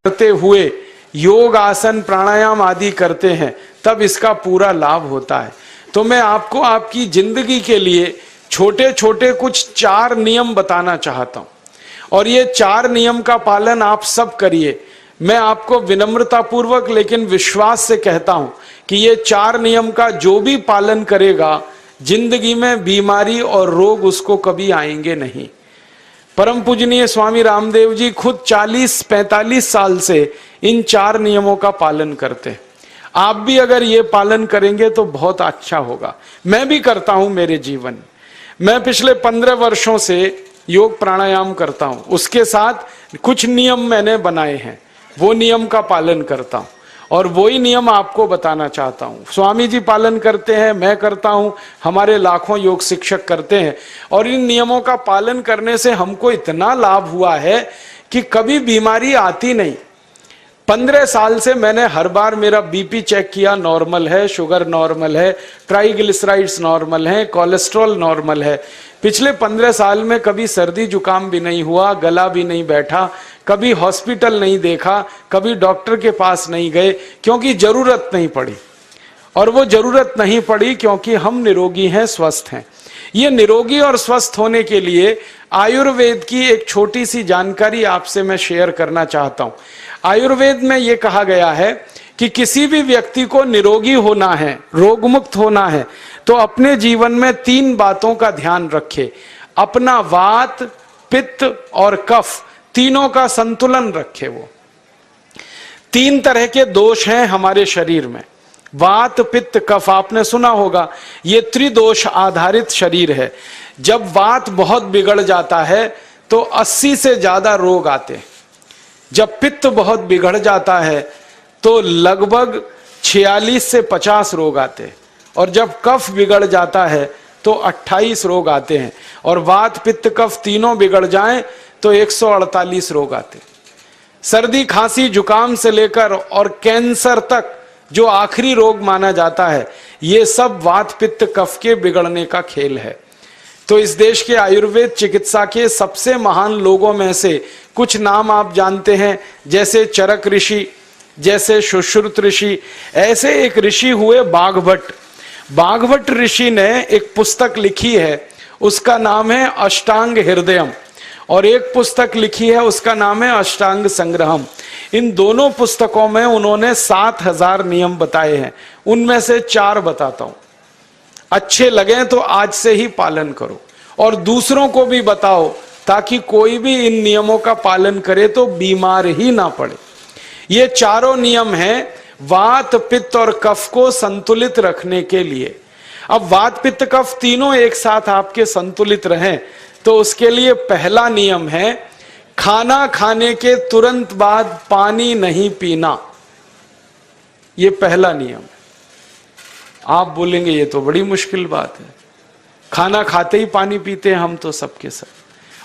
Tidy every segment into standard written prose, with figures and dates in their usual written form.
करते हुए योग आसन प्राणायाम आदि करते हैं तब इसका पूरा लाभ होता है। तो मैं आपको आपकी जिंदगी के लिए छोटे छोटे कुछ 4 नियम बताना चाहता हूं और ये 4 नियम का पालन आप सब करिए। मैं आपको विनम्रतापूर्वक लेकिन विश्वास से कहता हूं कि ये 4 नियम का जो भी पालन करेगा जिंदगी में बीमारी और रोग उसको कभी आएंगे नहीं। परम पूजनीय स्वामी रामदेव जी खुद 40-45 साल से इन 4 नियमों का पालन करते हैं। आप भी अगर ये पालन करेंगे तो बहुत अच्छा होगा। मैं भी करता हूं मेरे जीवन। मैं पिछले 15 वर्षों से योग प्राणायाम करता हूं, उसके साथ कुछ नियम मैंने बनाए हैं, वो नियम का पालन करता हूं और वही नियम आपको बताना चाहता हूं। स्वामी जी पालन करते हैं, मैं करता हूं, हमारे लाखों योग शिक्षक करते हैं और इन नियमों का पालन करने से हमको इतना लाभ हुआ है कि कभी बीमारी आती नहीं। 15 साल से मैंने हर बार मेरा बीपी चेक किया, नॉर्मल है, शुगर नॉर्मल है, ट्राइग्लिसराइड्स नॉर्मल है, कोलेस्ट्रॉल नॉर्मल है। पिछले 15 साल में कभी सर्दी जुकाम भी नहीं हुआ, गला भी नहीं बैठा, कभी हॉस्पिटल नहीं देखा, कभी डॉक्टर के पास नहीं गए, क्योंकि जरूरत नहीं पड़ी। और वो जरूरत नहीं पड़ी क्योंकि हम निरोगी हैं, स्वस्थ हैं। ये निरोगी और स्वस्थ होने के लिए आयुर्वेद की एक छोटी सी जानकारी आपसे मैं शेयर करना चाहता हूं। आयुर्वेद में ये कहा गया है कि किसी भी व्यक्ति को निरोगी होना है, रोग मुक्त होना है, तो अपने जीवन में 3 बातों का ध्यान रखे। अपना वात, पित्त और कफ तीनों का संतुलन रखे। वो 3 तरह के दोष हैं हमारे शरीर में, वात, पित्त, कफ। आपने सुना होगा ये त्रिदोष आधारित शरीर है। जब वात बहुत बिगड़ जाता है तो 80 से ज्यादा रोग आते हैं। जब पित्त बहुत बिगड़ जाता है तो लगभग 46 से 50 रोग आते हैं और जब कफ बिगड़ जाता है तो 28 रोग आते हैं और वात, पित्त, कफ तीनों बिगड़ जाएं तो 148 रोग आते हैं। सर्दी, खांसी, जुकाम से लेकर और कैंसर तक जो आखिरी रोग माना जाता है, ये सब वात, पित्त, कफ के बिगड़ने का खेल है। तो इस देश के आयुर्वेद चिकित्सा के सबसे महान लोगों में से कुछ नाम आप जानते हैं, जैसे चरक ऋषि, जैसे सुश्रुत ऋषि। ऐसे एक ऋषि हुए बाघभट्ट। बाघभट्ट ऋषि ने एक पुस्तक लिखी है, उसका नाम है अष्टांग हृदयम, और एक पुस्तक लिखी है उसका नाम है अष्टांग संग्रहम। इन दोनों पुस्तकों में उन्होंने 7000 नियम बताए हैं। उनमें से 4 बताता हूं, अच्छे लगे तो आज से ही पालन करो और दूसरों को भी बताओ ताकि कोई भी इन नियमों का पालन करे तो बीमार ही ना पड़े। ये चारों नियम हैं वात, पित्त और कफ को संतुलित रखने के लिए। अब वात, पित्त, कफ तीनों एक साथ आपके संतुलित रहें तो उसके लिए पहला नियम है खाना खाने के तुरंत बाद पानी नहीं पीना। ये पहला नियम है। आप बोलेंगे ये तो बड़ी मुश्किल बात है, खाना खाते ही पानी पीते हैं हम तो सबके सब,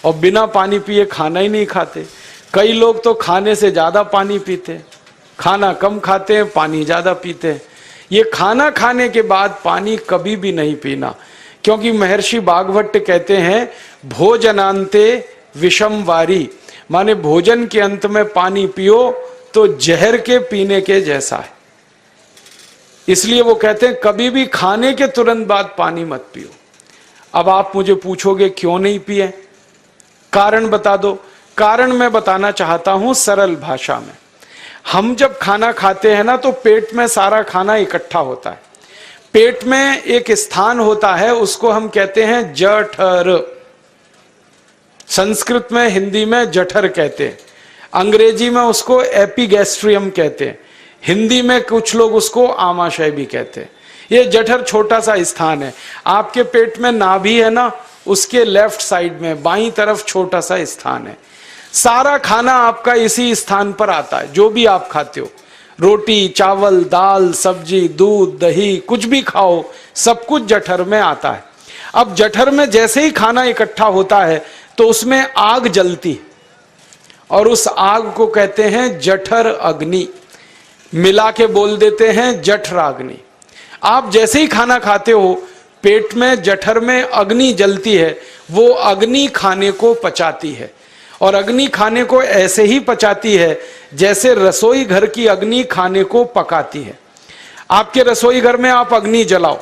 और बिना पानी पिए खाना ही नहीं खाते। कई लोग तो खाने से ज्यादा पानी पीते हैं, खाना कम खाते हैं, पानी ज्यादा पीते हैं। ये खाना खाने के बाद पानी कभी भी नहीं पीना, क्योंकि महर्षि बाघभट्ट कहते हैं भोजनांते विषम वारी, माने भोजन के अंत में पानी पियो तो जहर के पीने के जैसा है। इसलिए वो कहते हैं कभी भी खाने के तुरंत बाद पानी मत पियो। अब आप मुझे पूछोगे क्यों नहीं पिए, कारण बता दो। कारण मैं बताना चाहता हूं सरल भाषा में। हम जब खाना खाते हैं ना तो पेट में सारा खाना इकट्ठा होता है। पेट में एक स्थान होता है, उसको हम कहते हैं जठर। संस्कृत में, हिंदी में जठर कहते हैं, अंग्रेजी में उसको एपिगैस्ट्रियम कहते हैं, हिंदी में कुछ लोग उसको आमाशय भी कहते हैं। ये जठर छोटा सा स्थान है। आपके पेट में नाभि है ना, उसके लेफ्ट साइड में बाईं तरफ छोटा सा स्थान है। सारा खाना आपका इसी स्थान पर आता है। जो भी आप खाते हो, रोटी, चावल, दाल, सब्जी, दूध, दही, कुछ भी खाओ, सब कुछ जठर में आता है। अब जठर में जैसे ही खाना इकट्ठा होता है तो उसमें आग जलती है और उस आग को कहते हैं जठर अग्नि। मिला के बोल देते हैं जठराग्नि। आप जैसे ही खाना खाते हो पेट में, जठर में अग्नि जलती है, वो अग्नि खाने को पचाती है और अग्नि खाने को ऐसे ही पचाती है जैसे रसोई घर की अग्नि खाने को पकाती है। आपके रसोई घर में आप अग्नि जलाओ,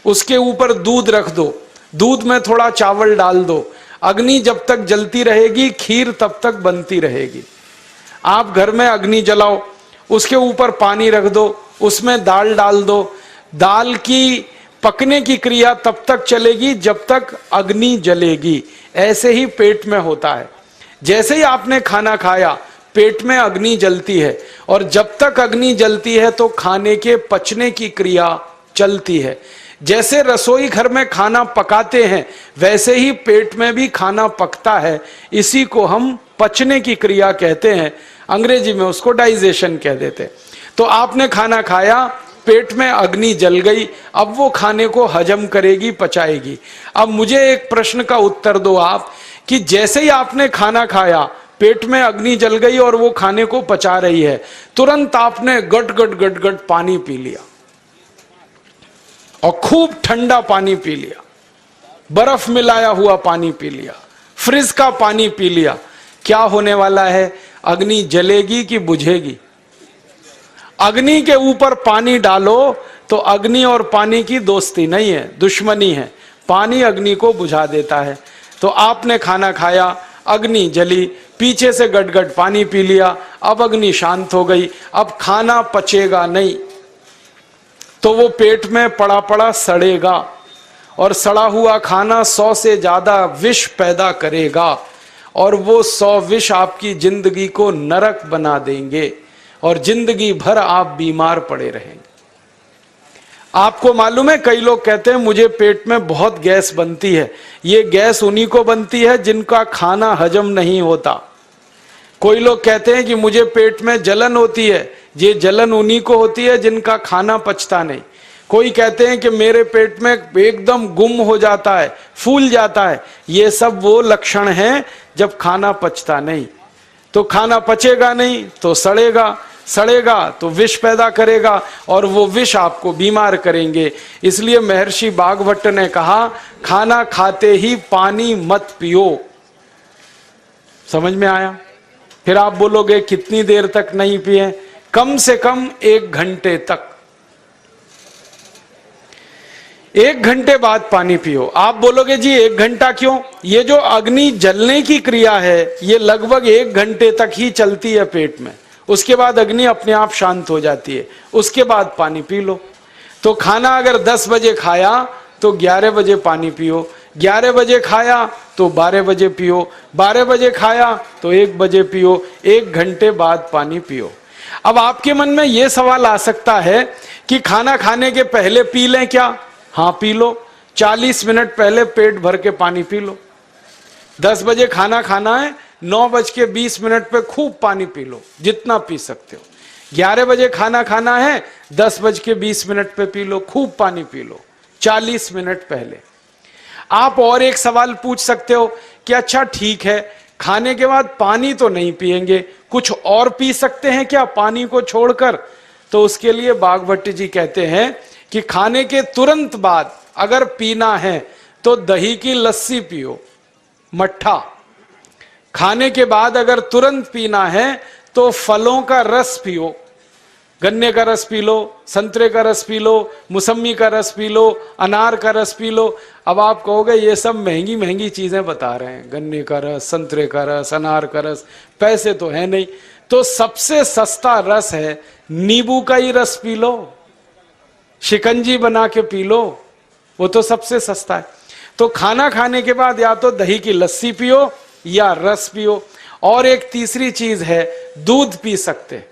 उसके ऊपर दूध रख दो, दूध में थोड़ा चावल डाल दो, अग्नि जब तक जलती रहेगी खीर तब तक बनती रहेगी। आप घर में अग्नि जलाओ, उसके ऊपर पानी रख दो, उसमें दाल डाल दो, दाल की पकने की क्रिया तब तक चलेगी जब तक अग्नि जलेगी। ऐसे ही पेट में होता है, जैसे ही आपने खाना खाया पेट में अग्नि जलती है, और जब तक अग्नि जलती है तो खाने के पचने की क्रिया चलती है। जैसे रसोई घर में खाना पकाते हैं वैसे ही पेट में भी खाना पकता है, इसी को हम पचने की क्रिया कहते हैं, अंग्रेजी में उसको डाइजेशन कह देते हैं। तो आपने खाना खाया, पेट में अग्नि जल गई, अब वो खाने को हजम करेगी, पचाएगी। अब मुझे एक प्रश्न का उत्तर दो आप, कि जैसे ही आपने खाना खाया पेट में अग्नि जल गई और वो खाने को पचा रही है, तुरंत आपने गट गट गट गट पानी पी लिया और खूब ठंडा पानी पी लिया, बर्फ मिलाया हुआ पानी पी लिया, फ्रिज का पानी पी लिया। क्या होने वाला है? अग्नि जलेगी कि बुझेगी? अग्नि के ऊपर पानी डालो तो अग्नि और पानी की दोस्ती नहीं है, दुश्मनी है। पानी अग्नि को बुझा देता है। तो आपने खाना खाया, अग्नि जली, पीछे से गटगट पानी पी लिया, अब अग्नि शांत हो गई, अब खाना पचेगा नहीं, तो वो पेट में पड़ा पड़ा सड़ेगा, और सड़ा हुआ खाना 100 से ज्यादा विष पैदा करेगा, और वो 100 विष आपकी जिंदगी को नरक बना देंगे और जिंदगी भर आप बीमार पड़े रहेंगे। आपको मालूम है, कई लोग कहते हैं मुझे पेट में बहुत गैस बनती है। ये गैस उन्हीं को बनती है जिनका खाना हजम नहीं होता। कोई लोग कहते हैं कि मुझे पेट में जलन होती है, ये जलन उन्हीं को होती है जिनका खाना पचता नहीं। कोई कहते हैं कि मेरे पेट में एकदम गुम हो जाता है, फूल जाता है, ये सब वो लक्षण हैं जब खाना पचता नहीं। तो खाना पचेगा नहीं तो सड़ेगा, सड़ेगा तो विष पैदा करेगा, और वो विष आपको बीमार करेंगे। इसलिए महर्षि बागभट्ट ने कहा, खाना खाते ही पानी मत पियो। समझ में आया? फिर आप बोलोगे कितनी देर तक नहीं पिए? कम से कम 1 घंटे तक। 1 घंटे बाद पानी पियो। आप बोलोगे जी 1 घंटा क्यों? ये जो अग्नि जलने की क्रिया है ये लगभग 1 घंटे तक ही चलती है पेट में, उसके बाद अग्नि अपने आप शांत हो जाती है, उसके बाद पानी पी लो। तो खाना अगर 10 बजे खाया तो 11 बजे पानी पियो, 11 बजे खाया तो 12 बजे पियो, 12 बजे खाया तो 1 बजे पियो, 1 घंटे बाद पानी पियो। अब आपके मन में यह सवाल आ सकता है कि खाना खाने के पहले पी लें क्या? हाँ पी लो, 40 मिनट पहले पेट भर के पानी पी लो। 10 बजे खाना खाना है, 9:20 पे खूब पानी पी लो, जितना पी सकते हो। 11 बजे खाना खाना है, 10:20 पे पी लो, खूब पानी पी लो, 40 मिनट पहले। आप और एक सवाल पूछ सकते हो कि अच्छा ठीक है, खाने के बाद पानी तो नहीं पिएंगे, कुछ और पी सकते हैं क्या पानी को छोड़कर? तो उसके लिए बागभट्ट जी कहते हैं कि खाने के तुरंत बाद अगर पीना है तो दही की लस्सी पियो, मट्ठा। खाने के बाद अगर तुरंत पीना है तो फलों का रस पियो, गन्ने का रस पी लो, संतरे का रस पी लो, मौसमी का रस पी लो, अनार का रस पी लो। अब आप कहोगे ये सब महंगी महंगी चीजें बता रहे हैं, गन्ने का रस, संतरे का रस, अनार का रस, पैसे तो है नहीं। तो सबसे सस्ता रस है नींबू का ही रस पी लो, शिकंजी बना के पी लो, वो तो सबसे सस्ता है। तो खाना खाने के बाद या तो दही की लस्सी पियो या रस पियो। और एक तीसरी चीज है, दूध पी सकते।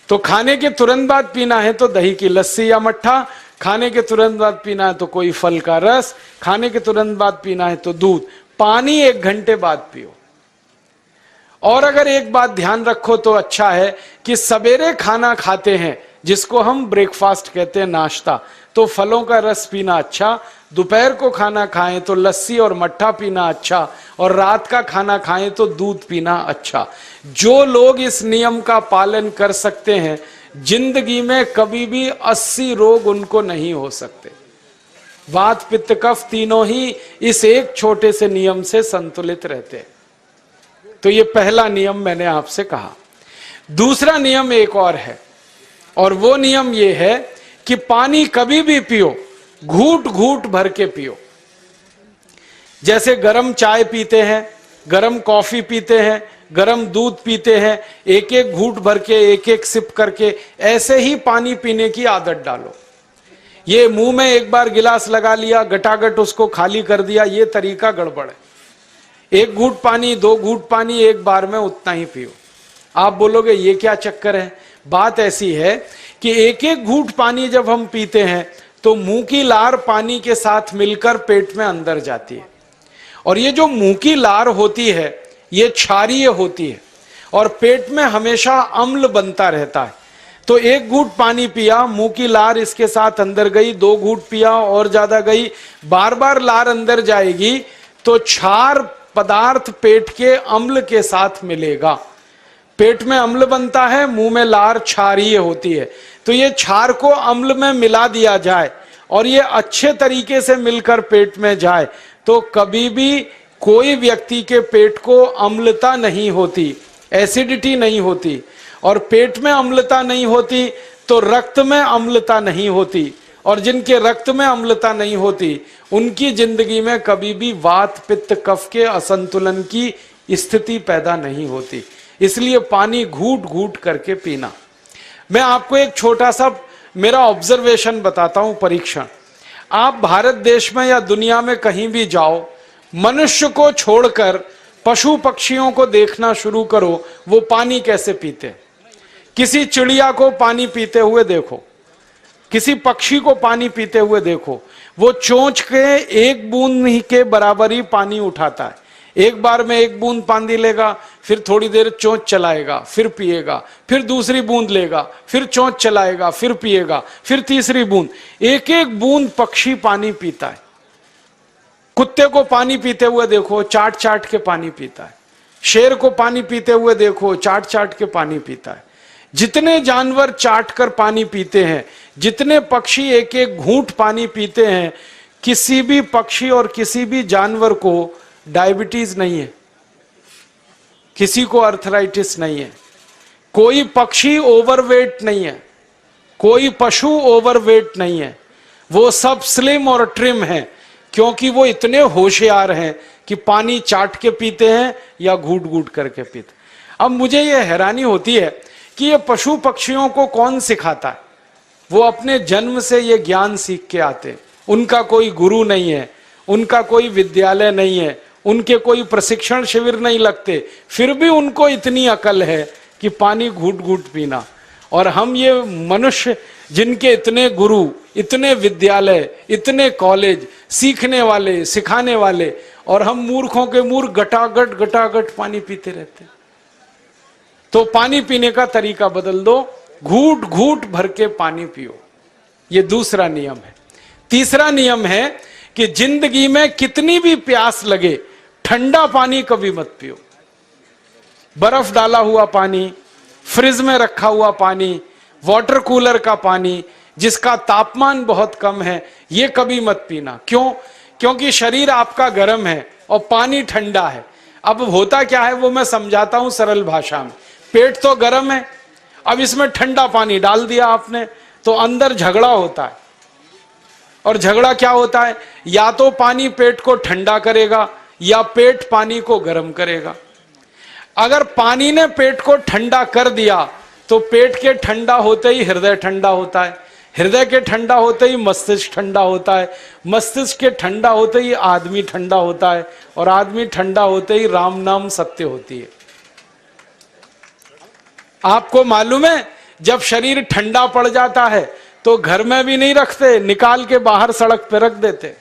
तो खाने के तुरंत बाद पीना है तो दही की लस्सी या मट्ठा, खाने के तुरंत बाद पीना है तो कोई फल का रस, खाने के तुरंत बाद पीना है तो दूध। पानी 1 घंटे बाद पियो। और अगर एक बात ध्यान रखो तो अच्छा है कि सवेरे खाना खाते हैं जिसको हम ब्रेकफास्ट कहते हैं, नाश्ता, तो फलों का रस पीना अच्छा, दोपहर को खाना खाएं तो लस्सी और मट्ठा पीना अच्छा, और रात का खाना खाएं तो दूध पीना अच्छा। जो लोग इस नियम का पालन कर सकते हैं जिंदगी में कभी भी 80 रोग उनको नहीं हो सकते। वात पित्त कफ तीनों ही इस एक छोटे से नियम से संतुलित रहते हैं। तो ये पहला नियम मैंने आपसे कहा। दूसरा नियम एक और है, और वो नियम ये है कि पानी कभी भी पियो, घूट घूट भर के पियो। जैसे गरम चाय पीते हैं, गरम कॉफी पीते हैं, गरम दूध पीते हैं, एक एक घूट भर के, एक एक सिप करके, ऐसे ही पानी पीने की आदत डालो। ये मुंह में एक बार गिलास लगा लिया, गटागट उसको खाली कर दिया, ये तरीका गड़बड़ है। एक घूट पानी, दो घूट पानी एक बार में उतना ही पियो। आप बोलोगे ये क्या चक्कर है? बात ऐसी है कि एक एक घूट पानी जब हम पीते हैं तो मुंह की लार पानी के साथ मिलकर पेट में अंदर जाती है, और ये जो मुंह की लार होती है ये क्षारीय होती है, और पेट में हमेशा अम्ल बनता रहता है। तो एक घूट पानी पिया, मुंह की लार इसके साथ अंदर गई, दो घूट पिया और ज्यादा गई, बार बार लार अंदर जाएगी तो क्षार पदार्थ पेट के अम्ल के साथ मिलेगा। पेट में अम्ल बनता है, मुंह में लार क्षारीय होती है। तो ये क्षार को अम्ल में मिला दिया जाए और ये अच्छे तरीके से मिलकर पेट में जाए तो कभी भी कोई व्यक्ति के पेट को अम्लता नहीं होती, एसिडिटी नहीं होती। और पेट में अम्लता नहीं होती तो रक्त में अम्लता नहीं होती, और जिनके रक्त में अम्लता नहीं होती उनकी जिंदगी में कभी भी वात पित्त कफ के असंतुलन की स्थिति पैदा नहीं होती। इसलिए पानी घूट घूट करके पीना। मैं आपको एक छोटा सा मेरा ऑब्जर्वेशन बताता हूं, परीक्षण। आप भारत देश में या दुनिया में कहीं भी जाओ, मनुष्य को छोड़कर पशु पक्षियों को देखना शुरू करो, वो पानी कैसे पीते। किसी चिड़िया को पानी पीते हुए देखो, किसी पक्षी को पानी पीते हुए देखो, वो चोंच के एक बूंद ही के बराबर ही पानी उठाता है। एक बार में एक बूंद पानी लेगा, फिर थोड़ी देर चोंच चलाएगा, फिर पिएगा, फिर दूसरी बूंद लेगा, फिर चोंच चलाएगा, फिर पिएगा, फिर तीसरी बूंद। एक एक बूंद पक्षी पानी पीता है। कुत्ते को पानी पीते हुए देखो, चाट चाट के पानी पीता है। शेर को पानी पीते हुए देखो, चाट चाट के पानी पीता है। जितने जानवर चाट कर पानी पीते हैं, जितने पक्षी एक एक घूंट पानी पीते हैं, किसी भी पक्षी और किसी भी जानवर को डायबिटीज नहीं है, किसी को अर्थराइटिस नहीं है, कोई पक्षी ओवरवेट नहीं है, कोई पशु ओवरवेट नहीं है। वो सब स्लिम और ट्रिम है, क्योंकि वो इतने होशियार हैं कि पानी चाट के पीते हैं या घूट घूट करके पीते। अब मुझे ये हैरानी होती है कि ये पशु पक्षियों को कौन सिखाता है? वो अपने जन्म से ये ज्ञान सीख के आते। उनका कोई गुरु नहीं है, उनका कोई विद्यालय नहीं है, उनके कोई प्रशिक्षण शिविर नहीं लगते, फिर भी उनको इतनी अकल है कि पानी घूट घूट पीना। और हम ये मनुष्य जिनके इतने गुरु, इतने विद्यालय, इतने कॉलेज, सीखने वाले, सिखाने वाले, और हम मूर्खों के मूर्ख गटागट गटागट पानी पीते रहते। तो पानी पीने का तरीका बदल दो, घूट घूट भर के पानी पियो। ये दूसरा नियम है। तीसरा नियम है कि जिंदगी में कितनी भी प्यास लगे, ठंडा पानी कभी मत पियो। बर्फ डाला हुआ पानी, फ्रिज में रखा हुआ पानी, वाटर कूलर का पानी जिसका तापमान बहुत कम है, ये कभी मत पीना। क्यों? क्योंकि शरीर आपका गर्म है और पानी ठंडा है। अब होता क्या है वो मैं समझाता हूं सरल भाषा में। पेट तो गर्म है, अब इसमें ठंडा पानी डाल दिया आपने, तो अंदर झगड़ा होता है। और झगड़ा क्या होता है? या तो पानी पेट को ठंडा करेगा या पेट पानी को गर्म करेगा। अगर पानी ने पेट को ठंडा कर दिया तो पेट के ठंडा होते ही हृदय ठंडा होता है, हृदय के ठंडा होते ही मस्तिष्क ठंडा होता है, मस्तिष्क के ठंडा होते ही आदमी ठंडा होता है, और आदमी ठंडा होते ही राम नाम सत्य होती है। आपको मालूम है, जब शरीर ठंडा पड़ जाता है तो घर में भी नहीं रखते, निकाल के बाहर सड़क पे रख देते।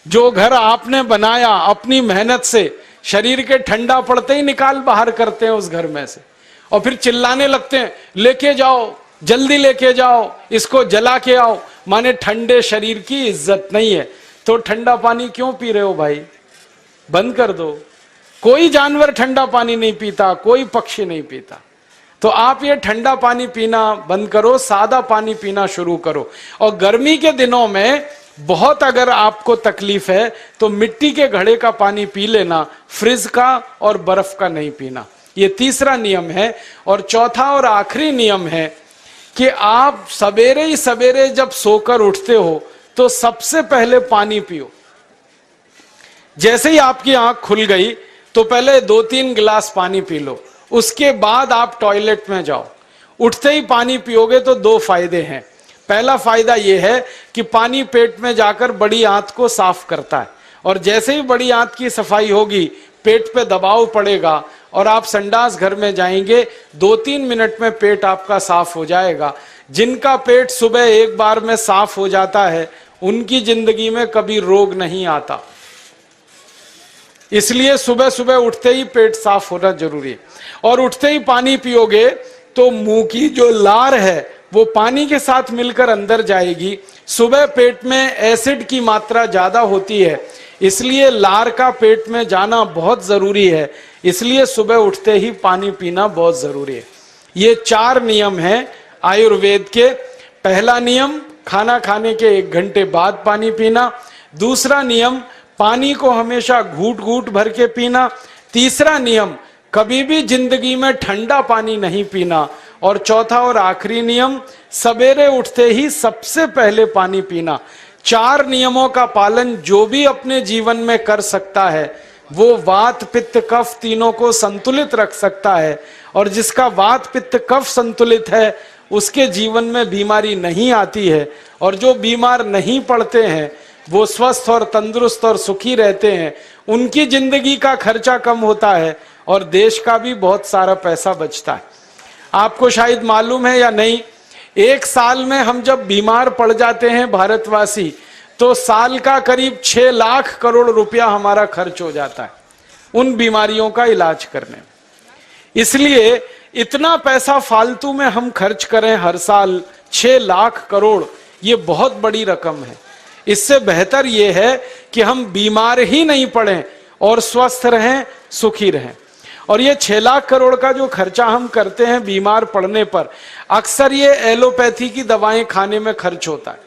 जो घर आपने बनाया अपनी मेहनत से, शरीर के ठंडा पड़ते ही निकाल बाहर करते हैं उस घर में से, और फिर चिल्लाने लगते हैं, लेके जाओ, जल्दी लेके जाओ, इसको जला के आओ। माने ठंडे शरीर की इज्जत नहीं है। तो ठंडा पानी क्यों पी रहे हो भाई? बंद कर दो। कोई जानवर ठंडा पानी नहीं पीता, कोई पक्षी नहीं पीता। तो आप ये ठंडा पानी पीना बंद करो, सादा पानी पीना शुरू करो। और गर्मी के दिनों में बहुत अगर आपको तकलीफ है तो मिट्टी के घड़े का पानी पी लेना, फ्रिज का और बर्फ का नहीं पीना। ये तीसरा नियम है। और चौथा और आखिरी नियम है कि आप सवेरे ही सवेरे जब सोकर उठते हो तो सबसे पहले पानी पियो। जैसे ही आपकी आंख खुल गई तो पहले 2-3 गिलास पानी पी लो, उसके बाद आप टॉयलेट में जाओ। उठते ही पानी पियोगे तो 2 फायदे हैं। पहला फायदा यह है कि पानी पेट में जाकर बड़ी आंत को साफ करता है, और जैसे ही बड़ी आंत की सफाई होगी पेट पे दबाव पड़ेगा और आप संडास घर में जाएंगे, 2-3 मिनट में पेट आपका साफ हो जाएगा। जिनका पेट सुबह एक बार में साफ हो जाता है उनकी जिंदगी में कभी रोग नहीं आता। इसलिए सुबह सुबह उठते ही पेट साफ होना जरूरी है। और उठते ही पानी पियोगे तो मुंह की जो लार है वो पानी के साथ मिलकर अंदर जाएगी। सुबह पेट में एसिड की मात्रा ज्यादा होती है, इसलिए लार का पेट में जाना बहुत जरूरी है। इसलिए सुबह उठते ही पानी पीना बहुत जरूरी है। ये 4 नियम हैं आयुर्वेद के। पहला नियम, खाना खाने के 1 घंटे बाद पानी पीना। दूसरा नियम, पानी को हमेशा घूट घूट भर के पीना। तीसरा नियम, कभी भी जिंदगी में ठंडा पानी नहीं पीना। और चौथा और आखिरी नियम, सवेरे उठते ही सबसे पहले पानी पीना। 4 नियमों का पालन जो भी अपने जीवन में कर सकता है वो वात पित्त कफ तीनों को संतुलित रख सकता है। और जिसका वात पित्त कफ संतुलित है उसके जीवन में बीमारी नहीं आती है। और जो बीमार नहीं पड़ते हैं वो स्वस्थ और तंदुरुस्त और सुखी रहते हैं। उनकी जिंदगी का खर्चा कम होता है और देश का भी बहुत सारा पैसा बचता है। आपको शायद मालूम है या नहीं, 1 साल में हम जब बीमार पड़ जाते हैं भारतवासी तो साल का करीब 6 लाख करोड़ रुपया हमारा खर्च हो जाता है उन बीमारियों का इलाज करने में। इसलिए इतना पैसा फालतू में हम खर्च करें हर साल 6 लाख करोड़, ये बहुत बड़ी रकम है। इससे बेहतर यह है कि हम बीमार ही नहीं पड़ें और स्वस्थ रहें, सुखी रहें। और ये 6 लाख करोड़ का जो खर्चा हम करते हैं बीमार पड़ने पर, अक्सर ये एलोपैथी की दवाएं खाने में खर्च होता है।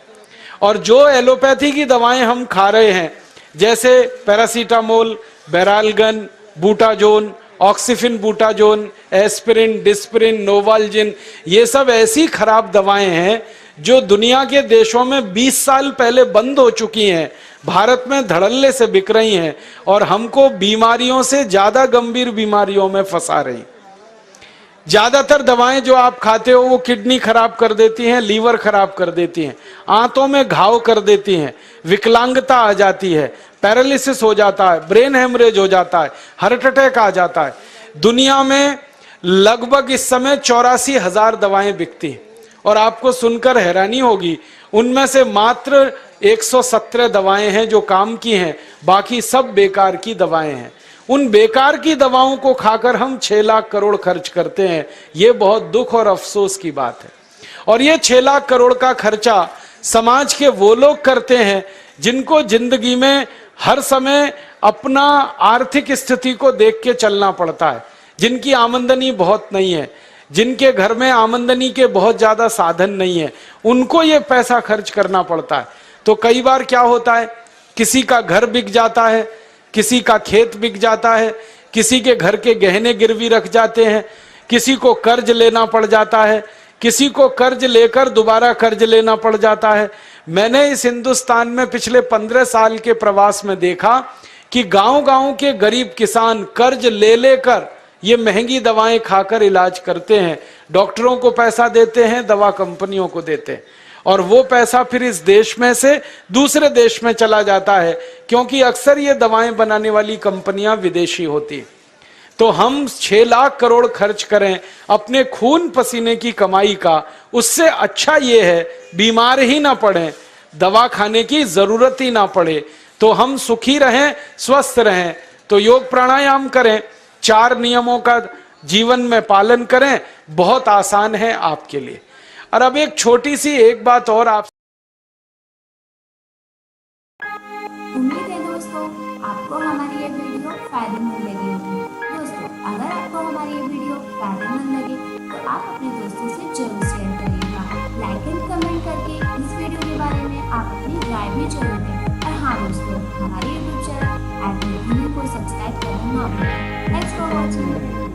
और जो एलोपैथी की दवाएं हम खा रहे हैं जैसे paracetamol, baralgan, butazone, oxyphenbutazone, aspirin, disprin, novalgin, ये सब ऐसी खराब दवाएं हैं जो दुनिया के देशों में 20 साल पहले बंद हो चुकी हैं, भारत में धड़ल्ले से बिक रही हैं और हमको बीमारियों से ज्यादा गंभीर बीमारियों में फंसा रही। ज्यादातर दवाएं जो आप खाते हो वो किडनी खराब कर देती हैं, लीवर खराब कर देती हैं, आंतों में घाव कर देती हैं, विकलांगता आ जाती है, पैरालिसिस हो जाता है, ब्रेन हेमरेज हो जाता है, हार्ट अटैक आ जाता है। दुनिया में लगभग इस समय 84,000 दवाएं बिकती हैं और आपको सुनकर हैरानी होगी उनमें से मात्र 117 दवाएं हैं जो काम की हैं, बाकी सब बेकार की दवाएं हैं। उन बेकार की दवाओं को खाकर हम 6 लाख करोड़ खर्च करते हैं। ये बहुत दुख और अफसोस की बात है। और ये 6 लाख करोड़ का खर्चा समाज के वो लोग करते हैं जिनको जिंदगी में हर समय अपना आर्थिक स्थिति को देख के चलना पड़ता है, जिनकी आमदनी बहुत नहीं है, जिनके घर में आमदनी के बहुत ज्यादा साधन नहीं है, उनको ये पैसा खर्च करना पड़ता है। तो कई बार क्या होता है, किसी का घर बिक जाता है, किसी का खेत बिक जाता है, किसी के घर के गहने गिरवी रख जाते हैं, किसी को कर्ज लेना पड़ जाता है, किसी को कर्ज लेकर दोबारा कर्ज लेना पड़ जाता है। मैंने इस हिंदुस्तान में पिछले 15 साल के प्रवास में देखा कि गांव-गांव के गरीब किसान कर्ज ले लेकर ये महंगी दवाएं खाकर इलाज करते हैं, डॉक्टरों को पैसा देते हैं, दवा कंपनियों को देते हैं, और वो पैसा फिर इस देश में से दूसरे देश में चला जाता है, क्योंकि अक्सर ये दवाएं बनाने वाली कंपनियां विदेशी होती हैं। तो हम 6 लाख करोड़ खर्च करें अपने खून पसीने की कमाई का, उससे अच्छा ये है बीमार ही ना पड़े, दवा खाने की जरूरत ही ना पड़े, तो हम सुखी रहें, स्वस्थ रहें। तो योग प्राणायाम करें, 4 नियमों का जीवन में पालन करें, बहुत आसान है आपके लिए। और अब एक छोटी सी एक बात और आप, उम्मीद है दोस्तों आपको हमारी ये वीडियो फायदेमंद लगी होगी। दोस्तों अगर आपको हमारी ये वीडियो फायदेमंद लगे तो आप अपने दोस्तों से जरूर शेयर करिएगा। लाइक एंड कमेंट करके इस वीडियो के बारे में आप अपनी राय भी जरूर दें। और हाँ दोस्तों, हमारे यूट्यूब चैनल को सब्सक्राइब करना ना भूलें। Thanks for watching.